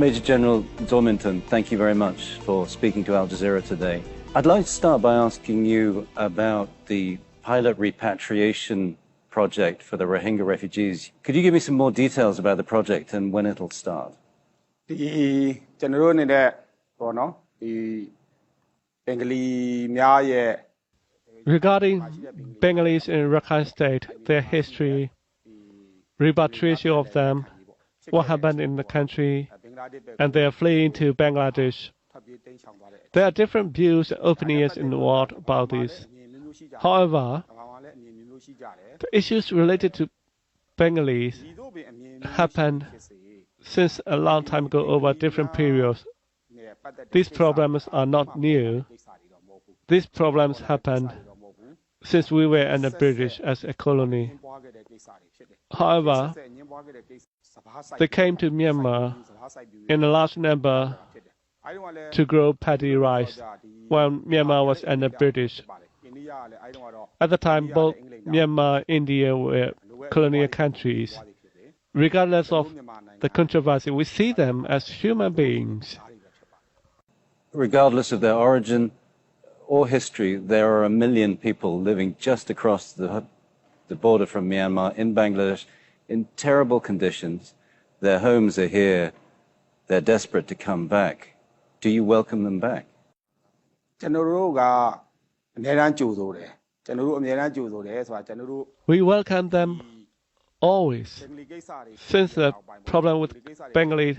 Major General Dormington, thank you very much for speaking to Al Jazeera today. I'd like to start by asking you about the pilot repatriation project for the Rohingya refugees. Could you give me some more details about the project and when it'll start? Regarding Bengalis in Rakhine State, their history, repatriation of them, what happened in the country, and they are fleeing to Bangladesh. There are different views and opinions in the world about this. However, the issues related to Bengalis happened since a long time ago over different periods. These problems are not new. These problems happened since we were under British as a colony. However, they came to Myanmar in a large number to grow paddy rice when Myanmar was under British. At the time, both Myanmar and India were colonial countries. Regardless of the controversy, we see them as human beings. Regardless of their origin or history, there are 1 million people living just across the border from Myanmar in Bangladesh in terrible conditions. Their homes are here. They're desperate to come back. Do you welcome them back? We welcome them always. Since the problem with Bengali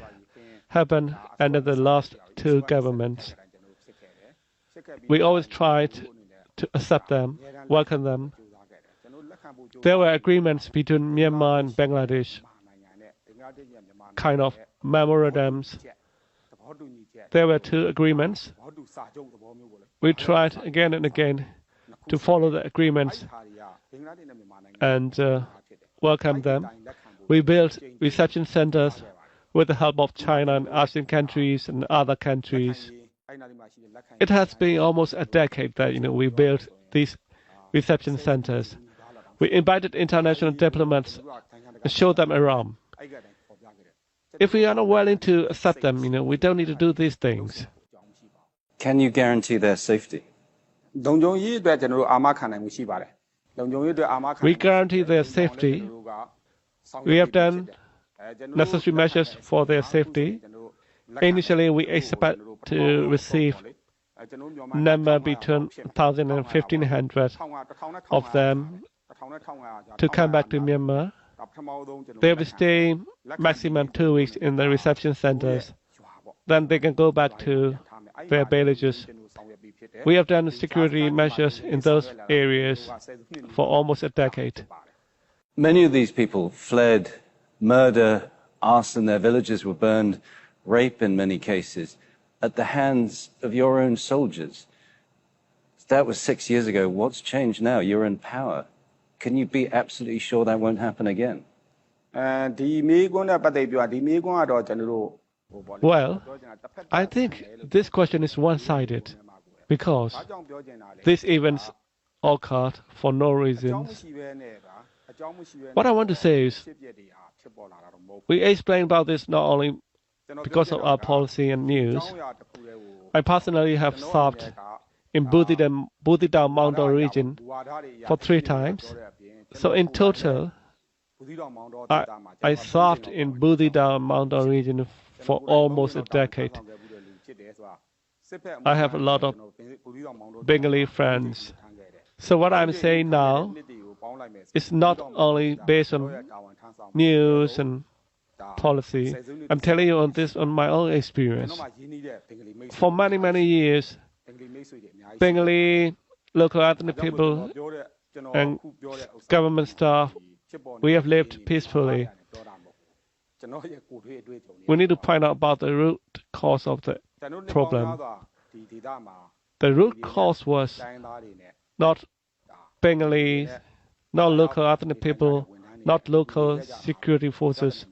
happened under the last two governments, we always tried to accept them, welcome them. There were agreements between Myanmar and Bangladesh, kind of memorandums. There were two agreements. We tried again and again to follow the agreements and welcome them. We built reception centers with the help of China and Asian countries and other countries. It has been almost a decade that we built these reception centers. We invited international diplomats and showed them around. If we are not willing to accept them, we don't need to do these things. Can you guarantee their safety? We guarantee their safety. We have done necessary measures for their safety. Initially, we expect to receive a number between 1,000 and 1,500 of them to come back to Myanmar. They will stay maximum 2 weeks in the reception centers. Then they can go back to their villages. We have done security measures in those areas for almost a decade. Many of these people fled murder, arson, their villages were burned, rape in many cases, at the hands of your own soldiers. That was 6 years ago. What's changed now? You're in power. Can you be absolutely sure that won't happen again? Well, I think this question is one-sided because these events occurred for no reasons. What I want to say is, we explain about this not only because of our policy and news. I personally have served in Budidam Mountain region for 3 times. So in total, I served in Budidam Mountain region for almost a decade. I have a lot of Bengali friends. So what I'm saying now is not only based on news and policy. I'm telling you on my own experience. For many, many years, Bengali, local ethnic people, and government staff, we have lived peacefully. We need to find out about the root cause of the problem. The root cause was not Bengalis, not local ethnic people, not local security forces.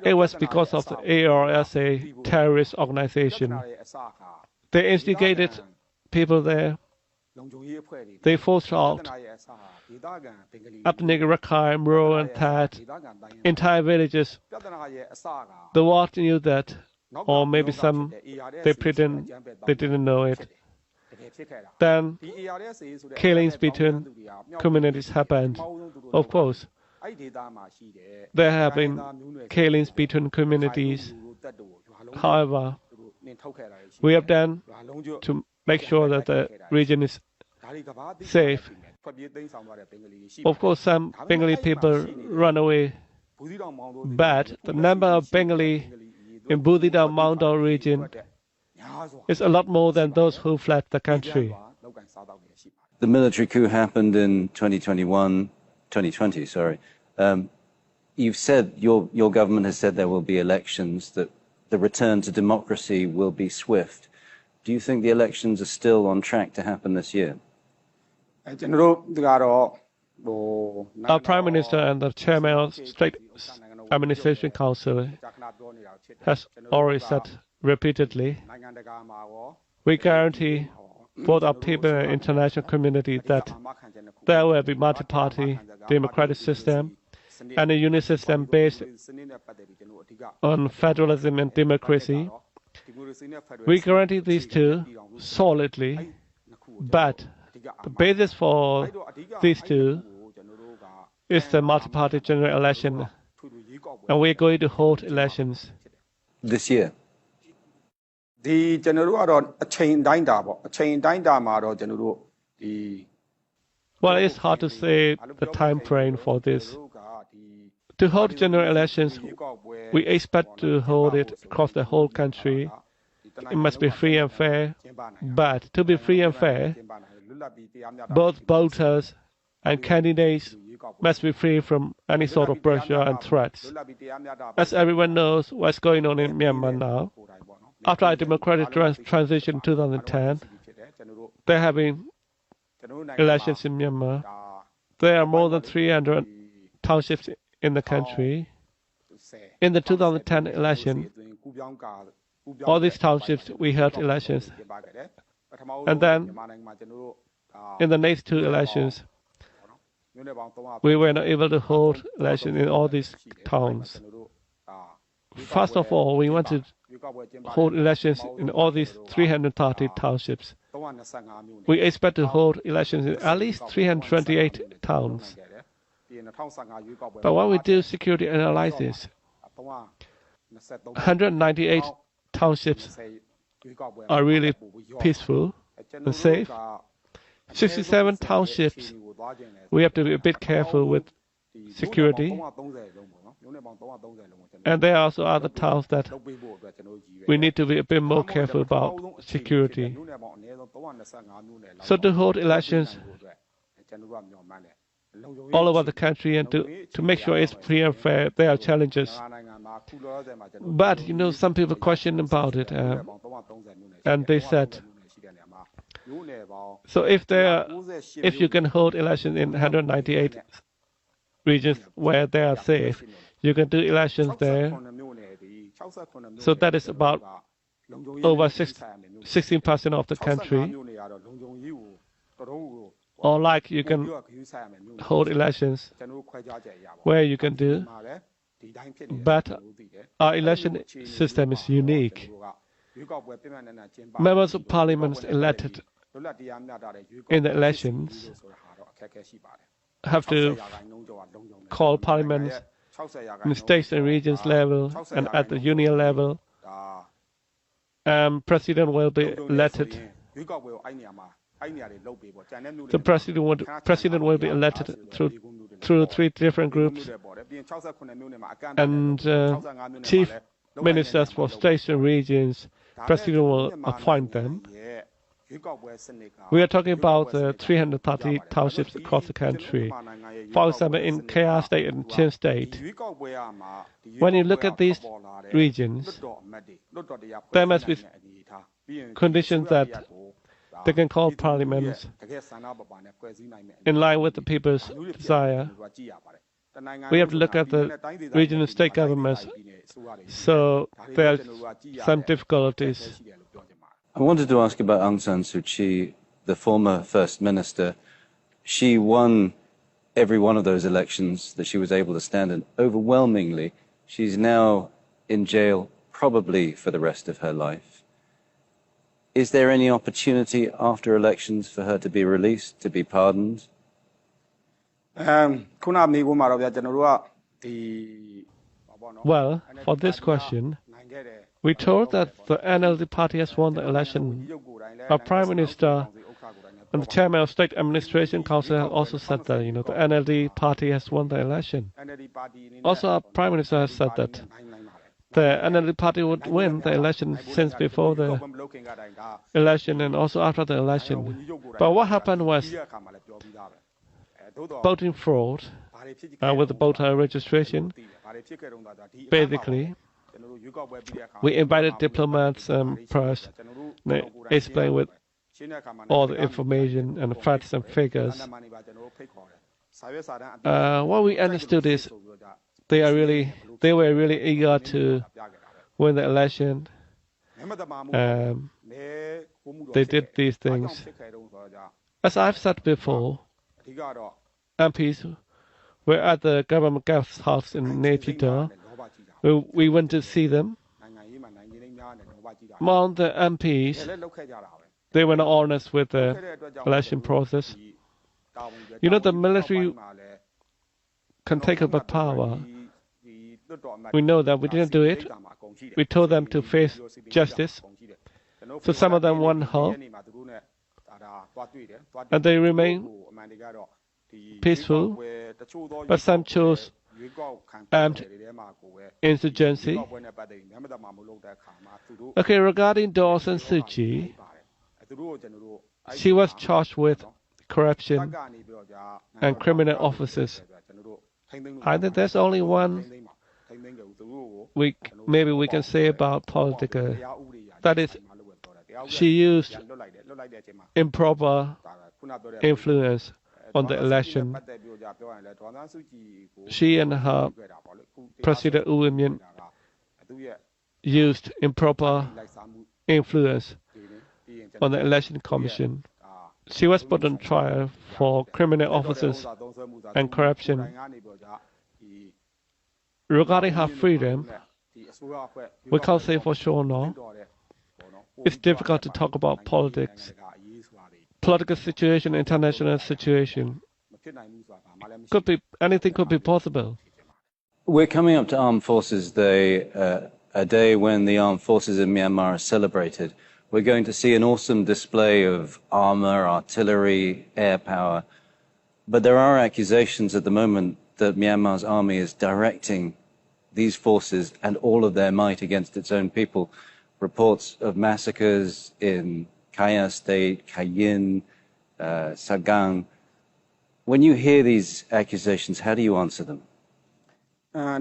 It was because of the ARSA terrorist organization. They instigated people there They forced out ethnic Rakhine, Moro, and Tat, entire villages. The world knew that, or maybe some they didn't know it. Then killings between communities happened. Of course, there have been killings between communities. However, we have done to make sure that the region is safe. Of course, some Bengali people run away, but the number of Bengali in Budida Mountain region is a lot more than those who fled the country. The military coup happened in 2020, sorry. You've said, your government has said there will be elections, that the return to democracy will be swift. Do you think the elections are still on track to happen this year? Our Prime Minister and the Chairman of State Administration Council has already said repeatedly, we guarantee both our people and international community that there will be multi-party democratic system and a unit system based on federalism and democracy. We guarantee these two solidly, but the basis for these two is the multi-party general election, and we're going to hold elections this year. Well, it's hard to say the time frame for this. To hold general elections, we expect to hold it across the whole country. It must be free and fair, but to be free and fair, both voters and candidates must be free from any sort of pressure and threats. As everyone knows what's going on in Myanmar now, after a democratic transition in 2010, there have been elections in Myanmar. There are more than 300 townships in the country. In the 2010 election, all these townships, we held elections. And then, in the next two elections, we were not able to hold elections in all these towns. First of all, we want to hold elections in all these 330 townships. We expect to hold elections in at least 328 towns. But when we do security analysis, 198 townships are really peaceful and safe. 67 townships, we have to be a bit careful with security. And there are also other towns that we need to be a bit more careful about security. So to hold elections all over the country and to make sure it's free and fair, there are challenges. But, some people question about it, and they said, so if you can hold elections in 198 regions where they are safe, you can do elections there. So that is about over 16% of the country. Or like you can hold elections where you can do. But our election system is unique. Members of parliament elected in the elections have to call parliaments in states and regions level and at the union level. President will be elected. The president will be elected through 3 different groups, and chief ministers for states and regions, president will appoint them. We are talking about 330 townships across the country. For example, in KR State and Chin State, when you look at these regions, there must be conditions that they can call parliaments in line with the people's desire. We have to look at the regional and state governments, so there are some difficulties. I wanted to ask about Aung San Suu Kyi. the former First Minister. She won every one of those elections that she was able to stand in overwhelmingly. She's now in jail probably for the rest of her life. Is there any opportunity after elections for her to be released, to be pardoned? Well, for this question, we told that the NLD party has won the election. Our Prime Minister and the Chairman of State Administration Council have also said that, the NLD party has won the election. Also, our Prime Minister has said that the NLD party would win the election since before the election and also after the election. But what happened was voting fraud with the voter registration. Basically, we invited diplomats and press. They explained with all the information and facts and figures. What we understood is they were really eager to win the election. They did these things. As I've said before, MPs were at the government guest house in Naypyidaw. We went to see them. Among the MPs, they were not honest with the election process. The military can take over power. We know that we didn't do it. We told them to face justice. So some of them went home, and they remain peaceful, but some chose armed insurgency. Okay, regarding Daw San Suu Kyi, she was charged with corruption and criminal officers. I think there's only one maybe we can say about politics. That is, she used improper influence on the election. She and her President U Win Myint used improper influence on the election commission. She was put on trial for criminal officers and corruption. Regarding her freedom, we can't say for sure now. It's difficult to talk about politics. Political situation, international situation. Anything could be possible. We're coming up to Armed Forces Day, a day when the armed forces in Myanmar are celebrated. We're going to see an awesome display of armor, artillery, air power. But there are accusations at the moment that Myanmar's army is directing these forces and all of their might against its own people. Reports of massacres in Kaya State, Kayin, Sagang. When you hear these accusations, how do you answer them? For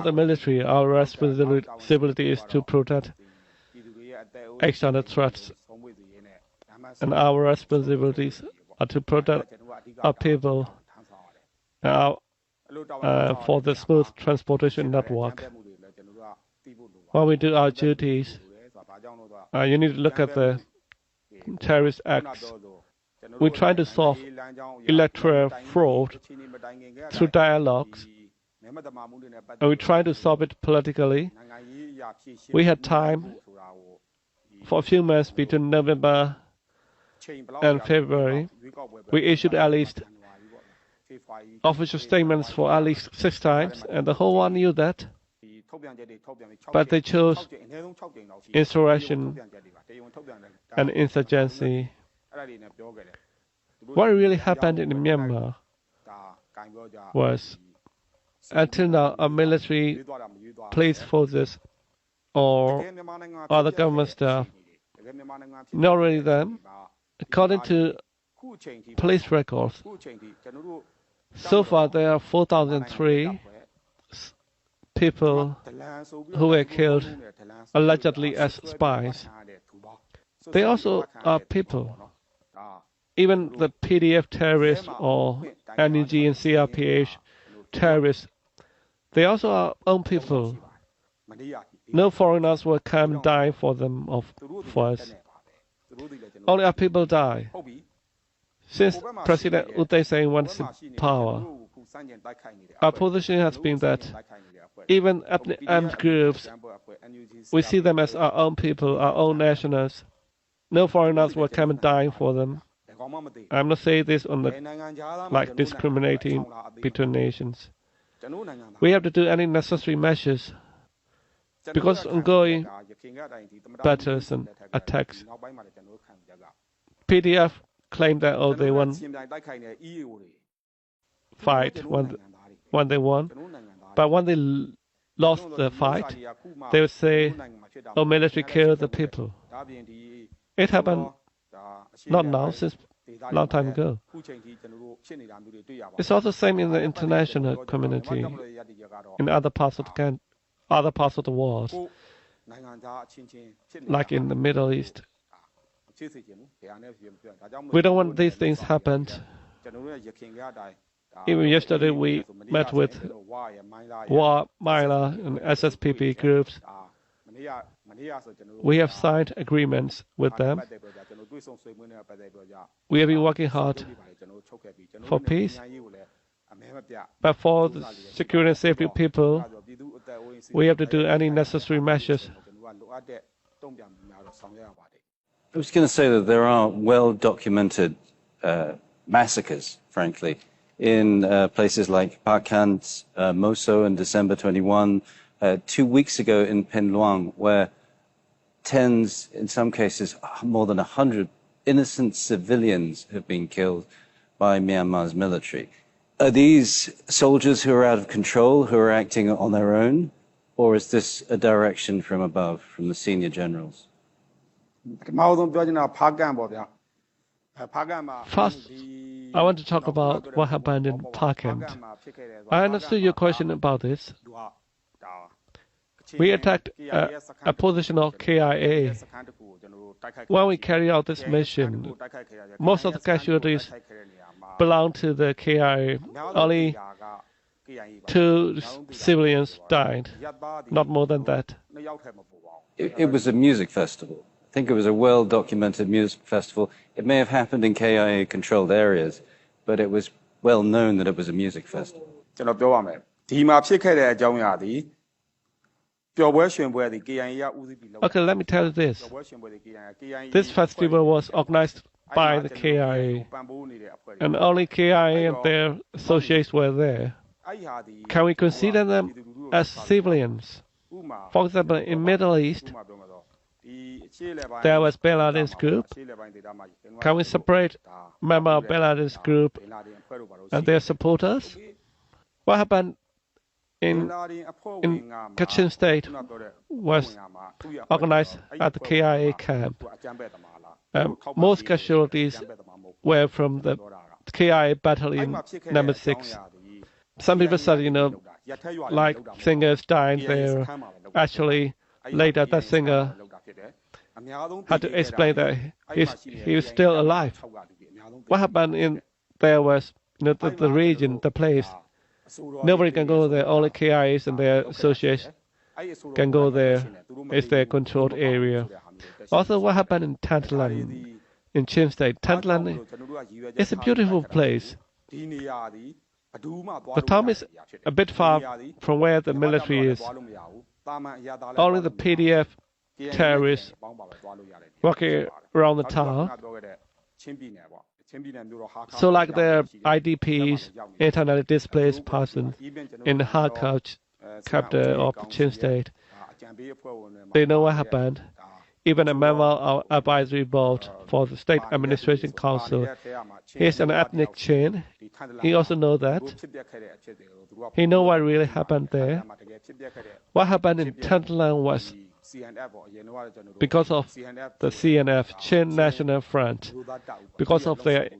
the military, our responsibility is to protect external threats, and our responsibilities are to protect our people for the smooth transportation network. When we do our duties, you need to look at the terrorist acts. We try to solve electoral fraud through dialogues, and we try to solve it politically. We had time for a few months between November and February. We issued at least official statements for at least 6 times, and the whole world knew that. But they chose insurrection and insurgency. What really happened in Myanmar was, until now, our military, police forces, or other government staff, not really them, according to police records, so far there are 4,003 people who were killed allegedly as spies. They also are people. Even the PDF terrorists or NUG and CRPH terrorists, they also are own people. No foreigners will come and die for them for us. Only our people die. Since President U Thein Sein wants power, our position has been that even ethnic armed groups, we see them as our own people, our own nationals. No foreigners will come and die for them. I'm not saying this on like discriminating between nations. We have to do any necessary measures because ongoing battles and attacks. PDF claimed that they won fight when they won, but when they lost the fight, they would say, "Oh, military killed the people." It happened not now, since a long time ago. It's also the same in the international community, in other parts of the world, like in the Middle East. We don't want these things happen. Even yesterday, we met with Wa, Myla, and SSPP groups. We have signed agreements with them. We have been working hard for peace, but for the security and safety of people, we have to do any necessary measures. I was going to say that there are well-documented massacres, frankly, in places like Pakant, Moso in December 21, 2 weeks ago in Penluang, where tens, in some cases, more than 100 innocent civilians have been killed by Myanmar's military. Are these soldiers who are out of control, who are acting on their own, or is this a direction from above, from the senior generals? First, I want to talk about what happened in Pakant. I understood your question about this. We attacked a position of KIA. When we carry out this mission, most of the casualties belong to the KIA. Only 2 civilians died, not more than that. It was a music festival. I think it was a well-documented music festival. It may have happened in KIA-controlled areas, but it was well known that it was a music festival. Okay, let me tell you this. This festival was organized by the KIA, and only KIA and their associates were there. Can we consider them as civilians? For example, in Middle East, there was Bin Laden's group. Can we separate member of Bin Laden's group and their supporters? What happened in Kachin State was organized at the KIA camp. Most casualties were from the KIA battalion number 6. Some people said, like singers died there. Actually, later that singer had to explain that he was still alive. What happened there was the region, the place. Nobody can go there. Only KIAs and their associates can go there. It's their controlled area. Also, what happened in Tantlan, in Chin State? Tantlan is a beautiful place. The town is a bit far from where the military is. Only the PDF terrorists walking around the town. So like their IDPs, internally displaced persons in Kharkov, capital of Chin State, they know what happened. Even a member of advisory board for the State Administration Council, he's an ethnic Chin. He also knows that. He knows what really happened there. What happened in Tantlan was because of the CNF, Chin National Front, because of their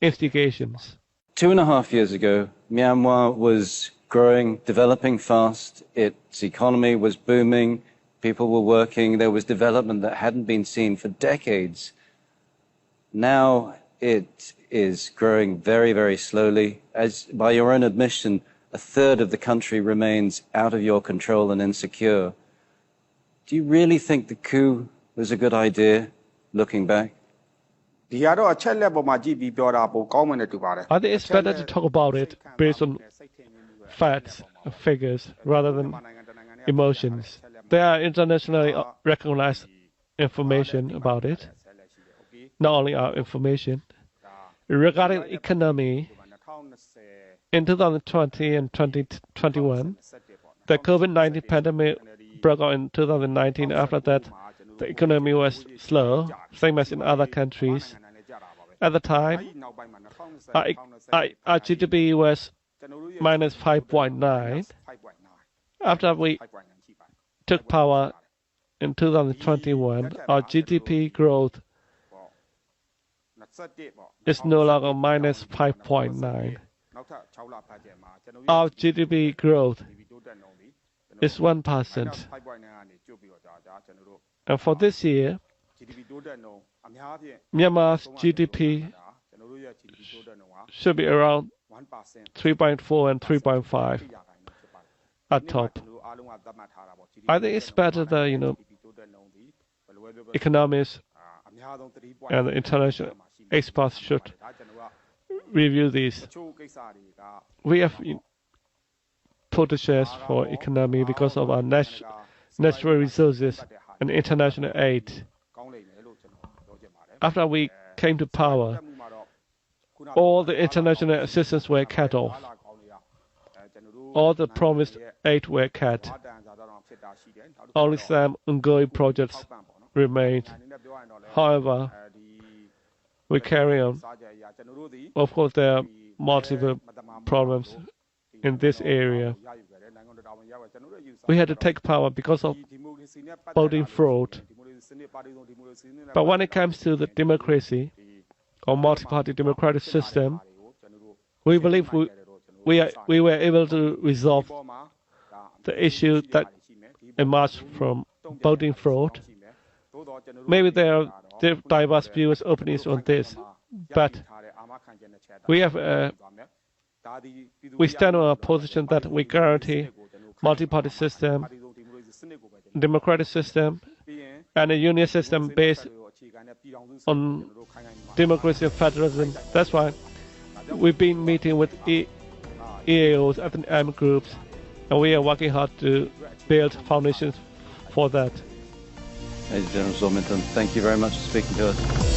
instigations. 2.5 years ago, Myanmar was growing, developing fast. Its economy was booming. People were working. There was development that hadn't been seen for decades. Now it is growing very, very slowly. As by your own admission, 1/3 of the country remains out of your control and insecure. Do you really think the coup was a good idea, looking back? I think it's better to talk about it based on facts and figures rather than emotions. There are internationally recognized information about it, not only our information. Regarding economy, in 2020 and 2021, the COVID-19 pandemic broke out in 2019. After that, the economy was slow, same as in other countries. At the time, our GDP was minus 5.9. After we took power in 2021, our GDP growth is no longer minus 5.9. Our GDP growth is 1%. And for this year, Myanmar's GDP should be around 3.4 and 3.5 at top. I think it's better that, economists and the international experts should review these. We have proteges for economy because of our natural resources and international aid. After we came to power, all the international assistance were cut off. All the promised aid were cut. Only some ongoing projects remained. However, we carry on. Of course, there are multiple problems in this area. We had to take power because of voting fraud. But when it comes to the democracy or multi-party democratic system, we believe we were able to resolve the issue that emerged from voting fraud. Maybe there are diverse views, opinions on this, but we stand on our position that we guarantee multi-party system, democratic system, and a union system based on democracy and federalism. That's why we've been meeting with EAOs and M groups, and we are working hard to build foundations for that. Major General Zorminton, thank you very much for speaking to us.